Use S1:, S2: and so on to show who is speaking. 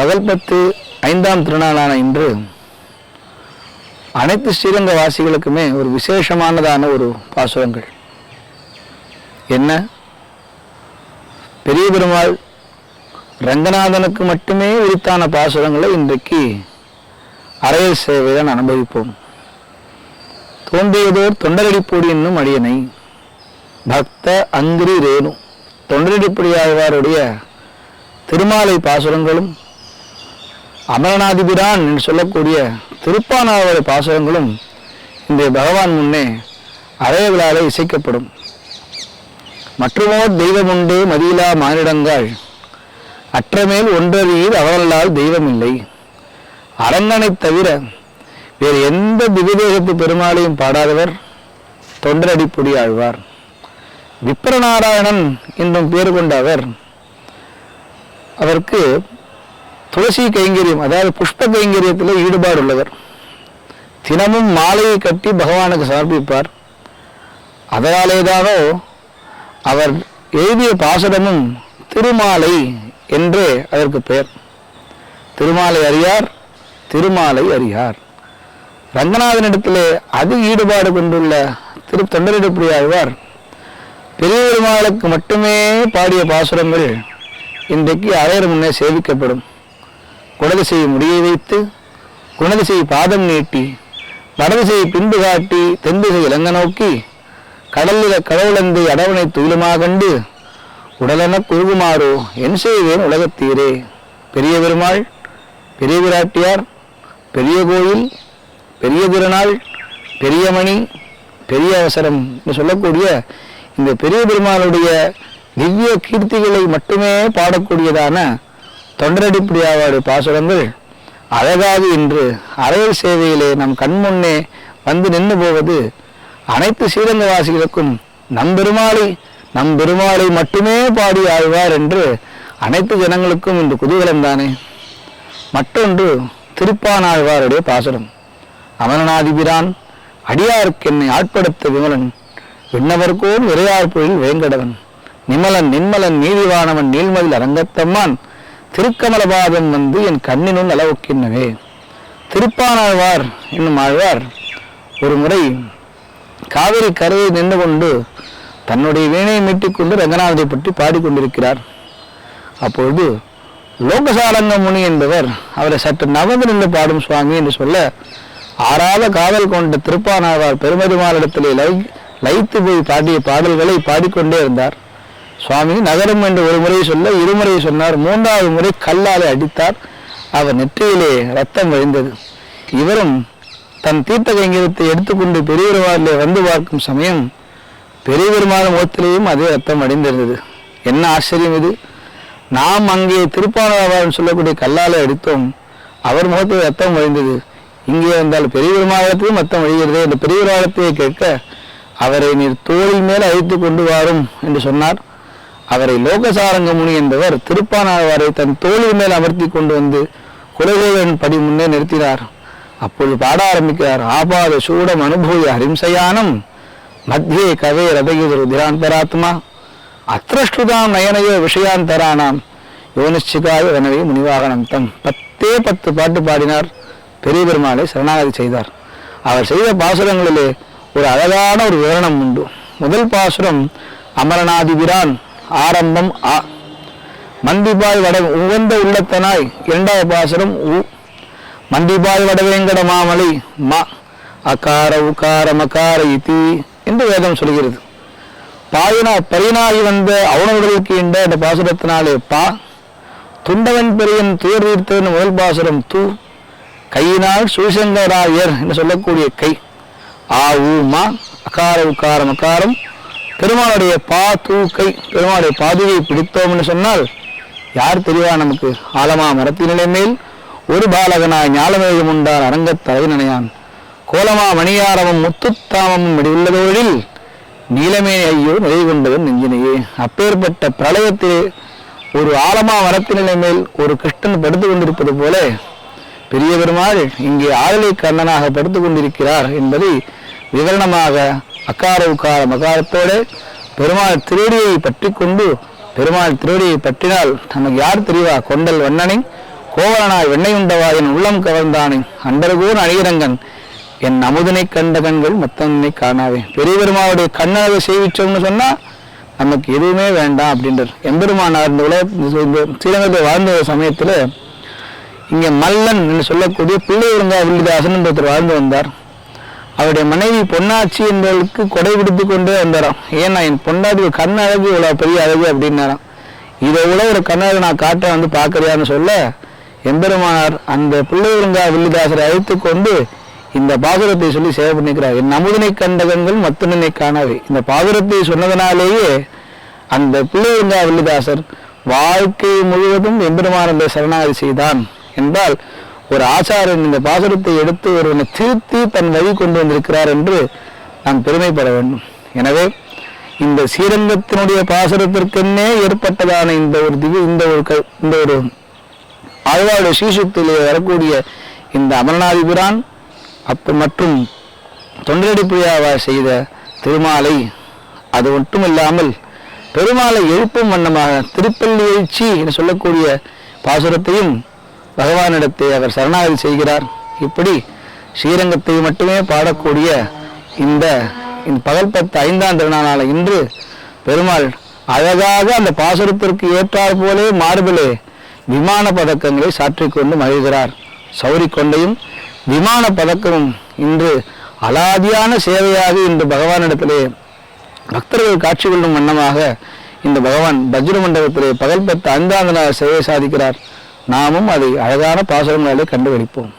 S1: பகல்பத்து 5ஆம் திருநாளான இன்று அனைத்து ஸ்ரீரங்க வாசிகளுக்குமே ஒரு விசேஷமானதான ஒரு பாசுரங்கள். என்ன? பெரிய பெருமாள் ரங்கநாதனுக்கு மட்டுமே உரித்தான பாசுரங்களை இன்றைக்கு அரையல் சேவைதான் அனுபவிப்போம். தோன்றியதோர் தொண்டரடிப்பொடி என்னும் அடியனை பக்த அங்கிரி ரேணு தொண்டரடிப்பொடியாழ்வாருடைய திருமாலை பாசுரங்களும் அமரநாதிபிரான் என்று சொல்லக்கூடிய திருப்பானாவரை பாசுரங்களும் இந்த பகவான் முன்னே அரையவிழாலே இசைக்கப்படும். மற்றுமோர் தெய்வம் உண்டு மதியிலா மானிடங்காள் அற்றமேல் ஒன்றறியீர் அவர்களால் தெய்வம் இல்லை. அரங்கனை தவிர வேறு எந்த திவ்யதேகத்து பெருமாளையும் பாடாதவர் தொண்டரடிப்பொடி ஆழ்வார். விப்ரநாராயணன் என்றும் பேர் கொண்ட அவருக்கு துளசி கைங்கரியம், அதாவது புஷ்ப கைங்கரியத்தில் ஈடுபாடு உள்ளவர். தினமும் மாலையை கட்டி பகவானுக்கு சமர்ப்பிப்பார். அதனாலேதானோ அவர் எழுதிய பாசுரமும் திருமாலை என்றே அதற்கு பெயர். திருமாலை அறியார், திருமாலை அறியார். ரங்கநாதனிடத்திலே அதிக ஈடுபாடு கொண்டுள்ள தொண்டரடிப்பொடி ஆழ்வார் பெரிய பெருமாளுக்கு மட்டுமே பாடிய பாசுரங்கள் இன்றைக்கு அரையர் முன்னே சேவிக்கப்படும். குடதிசையை முடியை வைத்து குணதிசையை பாதம் நீட்டி வடதிசையை பின்பு காட்டி தென்திசை இலங்க நோக்கி கடலில கடவுளந்தை அடவனை துயிலுமாக கண்டு உடலென குறுகுமாறோ என் செய்வேன் உலகத்தீரே. பெரிய பெருமாள், பெரிய பிராட்டியார், பெரிய கோயில், பெரிய திருநாள், பெரிய மணி, பெரிய அவசரம் என்று சொல்லக்கூடிய இந்த பெரிய பெருமாளுடைய திவ்ய கீர்த்திகளை மட்டுமே பாடக்கூடியதான தொண்டரடிப்பொடி ஆழ்வாருடைய பாசுரங்கள் அழகாக இன்று அரையல் சேவையிலே நம் கண்முன்னே வந்து நின்று போவது அனைத்து ஸ்ரீரங்கவாசிகளுக்கும் நம் பெருமாளை மட்டுமே பாடி ஆழ்வார் என்று அனைத்து ஜனங்களுக்கும் இந்த குதூகலம் தானே. மற்றொன்று திருப்பானாழ்வாருடைய பாசுரம். அமரநாதிபிரான் அடியாருக்கு என்னை ஆட்படுத்த விமலன் விண்ணவர்கோன் விரையார்பொழில் வேங்கடவன் நிமலன் நின்மலன் நீதிவானவன் நீள்மதில் அரங்கத்தம்மான் திருக்கமலபாதம் வந்து என் கண்ணினுள் அளவுக்கின்னவே. திருப்பானாழ்வார் என்னும் ஆழ்வார் ஒரு முறை காவிரி கரையை நின்று கொண்டு தன்னுடைய வீணையை மீட்டிக்கொண்டு ரங்கநாதனை பற்றி பாடிக்கொண்டிருக்கிறார். அப்பொழுது லோகசாலங்க முனி என்பவர் அவரை சற்று நகர்ந்து நின்று பாடும் சுவாமி என்று சொல்ல, ஆறாத காதல் கொண்ட திருப்பானாழ்வார் பெருமதிமாலிடத்திலே லயித்து போய் பாடிய பாடல்களை பாடிக்கொண்டே இருந்தார். சுவாமி நகரம் என்று ஒரு முறை சொல்ல இருமுறை சொன்னார். 3வது முறை கல்லாலே அடித்தார். அவர் நெற்றியிலே ரத்தம் வழிந்தது. இவரும் தன் தீர்த்த கைங்கரியத்தை எடுத்துக்கொண்டு பெரிய பெருமாளிலே வந்து பார்க்கும் சமயம் பெரிய பெருமாள் முகத்திலேயும் அதே ரத்தம் அடைந்திருந்தது. என்ன ஆச்சரியம் இது! நாம் அங்கே திருப்பானாழ்வார் சொல்லக்கூடிய கல்லாலே அடித்தோம், அவர் முகத்தில் ரத்தம் வழிந்தது. இங்கே வந்தால் பெரிய பெருமாளத்தையும் ரத்தம் வழிகிறதே என்று பெரிய பெருமாளத்தையே கேட்க, அவரை நீர் தோளில் மேல் அழைத்து கொண்டு வாரும் என்று சொன்னார். அவரை லோகசாரங்க முனி என்பவர் திருப்பானாழ்வாரை தன் தோளில் மேல் அமர்த்தி கொண்டு வந்து குலதேவன் படி முன்னே நிறுத்தினார். அப்பொழுது பாட ஆரம்பிக்கிறார். ஆபாத சூடம் அனுபூய ஹரிம்சயானம் மத்தியே கவே ரதகிதரு திராந்தராத்மா அத்திரஷ்டுதாம் நயனையோ விஷயாந்தரானாம் யோனிச்சிகாய வனவே முனிவாகனம் தம் 10 பாட்டு பாடினார். பெரிய பெருமாளை சரணாகதி செய்தார். அவர் செய்த பாசுரங்களிலே ஒரு அழகான ஒரு விவரணம் உண்டு. முதல் பாசுரம் அமரநாதிபிரான், ஆரம்பம் ஆ. மந்திபாய் வட உகந்த உள்ளத்தனாய். 2வது பாசுரம் உ. மந்திபாய் வடவேங்கட மாமலை மா. அகார உகார மகார இதி என்று வேதம் சொல்கிறது. பரினாகி வந்த அவனவர்களுக்கு இந்த பாசுரத்தினாலே பா. துண்டவன் பெரியன் துயர் தீர்த்தவன் முதல் பாசுரம் தூ. கையினால் சுசங்கராயர் என்று சொல்லக்கூடிய கை ஆ ஊ மா. அகார உக்கார மகாரம். பெருமாளுடைய பா தூ கை. பெருமாளுடைய பாதுகையை பிடித்தோம் என்று சொன்னால் யார் தெரியவா நமக்கு? ஆலமா மரத்தினிலை மேல் ஒரு பாலகனாய் ஞாலமேகம் உண்டார் அரங்கத் தலைவனையான் கோலமா மணியாரமும் முத்துத்தாமமும் உள்ளதோழில் நீலமே ஐயோ நிலை கொண்டவன் நெஞ்சினையே. அப்பேற்பட்ட பிரளயத்திலே ஒரு ஆலமா மரத்தினிலை மேல் ஒரு கிருஷ்ணன் படுத்து கொண்டிருப்பது போல பெரிய பெருமாள் இங்கே ஆழலை கண்ணனாக படுத்து கொண்டிருக்கிறார் என்பதை விவரணமாக அக்கார உக்கார மகாரத்தோடு பெருமாள் திருவடியை பற்றி கொண்டு, பெருமாள் திருவடியை பற்றினால் நமக்கு யார் தெரியவா? கொண்டல் வண்ணனை கோவலனாய் வெண்ணெய் உண்டவா என் உள்ளம் கவர்ந்தானே அண்டர்கூர் அணியரங்கன் என் அமுதனை கண்ட கண்கள் மத்தனை காணாவே. பெரிய பெருமாவுடைய கண்ணழகை சேவிச்சோம்னு சொன்னா நமக்கு எதுவுமே வேண்டாம் அப்படின்றார் எம்பெருமானார். இந்த ஸ்ரீரங்கத்தில் வாழ்ந்த சமயத்துல இங்க மல்லன் என்று சொல்லக்கூடிய பிள்ளையுருங்கா வில்லிதாசன் ஒருத்தர் வாழ்ந்து வந்தார். அவருடைய மனைவி பொன்னாட்சி என்பவர்களுக்கு கொடை விடுத்து கொண்டே வந்தாராம். ஏன்னா என் பொன்னாடி கண் அழகு இவ்வளவு பெரிய அழகு அப்படின்னாராம். இதை விட ஒரு கண்ணழகு நான் காட்ட வந்து பார்க்கறியான்னு சொல்ல எம்பெருமானார் அந்த பிள்ளையுருங்கா வில்லிதாசரை அழைத்து கொண்டு இந்த பாசுரத்தை சொல்லி சேவை பண்ணிக்கிறார். என் அமுதனை கண்ட கண்கள் மத்தனை காணாவே. இந்த பாசுரத்தை சொன்னதனாலேயே அந்த பிள்ளையுருங்கா வில்லிதாசர் வாழ்க்கை முழுவதும் எம்பெருமானந்த சரணாகதி செய்தான் என்றால் ஒரு ஆச்சாரன் இந்த பாசுரத்தை எடுத்து ஒருவனை திருத்தி தன் வழி கொண்டு வந்திருக்கிறார் என்று நாம் பெருமைப்பட வேண்டும். எனவே இந்த ஸ்ரீரங்கத்தினுடைய பாசுரத்திற்கென்னே ஏற்பட்டதான இந்த ஒரு ஆழ்வாருடைய ஸ்ரீசுத்திலே வரக்கூடிய இந்த அமரநாதிபிரான் மற்றும் தொண்டரடி புரியாவா செய்த திருமாலை, அது மட்டுமில்லாமல் பெருமாளை எழுப்பும் வண்ணமாக திருப்பள்ளி எழுச்சி என்று சொல்லக்கூடிய பாசுரத்தையும் பகவானிடத்தை அவர் சரணாகதி செய்கிறார். இப்படி ஸ்ரீரங்கத்தை மட்டுமே பாடக்கூடிய இந்த பகல் 5ஆம் திருநாளான இன்று பெருமாள் அழகாக அந்த பாசுரத்திற்கு ஏற்றாற் போலே மார்பிலே விமான பதக்கங்களை சாற்றிக்கொண்டு மகிழ்கிறார். சௌரி கொண்டையும் விமான பதக்கமும் இன்று அலாதியான சேவையாக இன்று பகவானிடத்திலே பக்தர்கள் காட்சி கொள்ளும் வண்ணமாக இந்த பகவான் வஜ்ர மண்டபத்திலே பகல் 5ஆம் நாள் சேவை சாதிக்கிறார். நாமும் அதை அழகான பாசுரங்களை கண்டுபிடிப்போம்.